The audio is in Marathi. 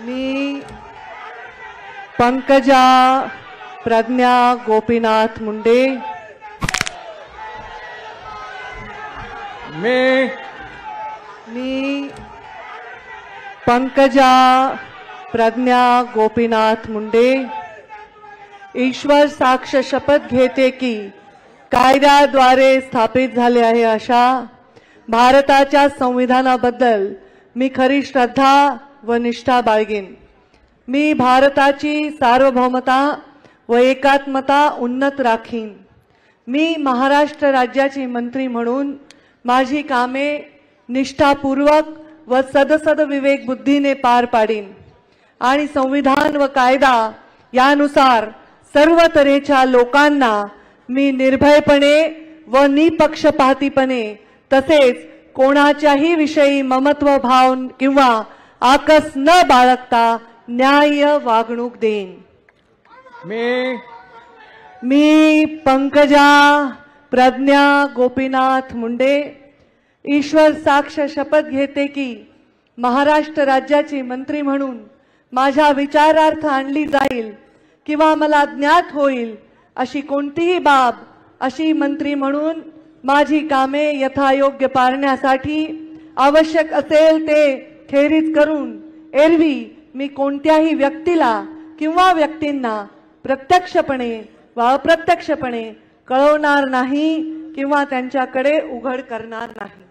मी पंकजा प्रज्ञा गोपीनाथ मुंडे मी पंकजा प्रज्ञा गोपीनाथ मुंडे ईश्वर साक्ष शपथ घेते की कायद्याद्वारे स्थापित झाले आहे अशा भारताच्या संविधानाबद्दल मी खरी श्रद्धा व निष्ठा बाळगेन। मी भारताची सार्वभौमता व एकात्मता उन्नत राखीन। मी महाराष्ट्र राज्याची मंत्री म्हणून माझी कामे निष्ठापूर्वक व सदसद विवेक बुद्धीने पार पाडीन आणि संविधान व कायदा यानुसार सर्व तऱ्हेच्या लोकांना मी निर्भयपणे व निपक्षपातीपणे तसेच कोणाच्याही विषयी ममत्व भाव किंवा आकस न बाळगता न्याय्य वागणूक देईन। मी पंकजा प्रज्ञा गोपीनाथ मुंडे ईश्वर साक्ष शपथ घेते की महाराष्ट्र राज्याची मंत्री म्हणून माझ्या विचारार्थ आणली जाईल किंवा मला ज्ञात होईल अशी कोणतीही बाब अशी मंत्री म्हणून माझी कामे यथायोग्य पाळण्यासाठी आवश्यक असेल ते खेरीज करून एरवी मी कोणत्याही व्यक्तीला किंवा व्यक्तींना प्रत्यक्षपणे व अप्रत्यक्षपणे कळवणार नाही किंवा त्यांच्याकडे उघड करणार नाही।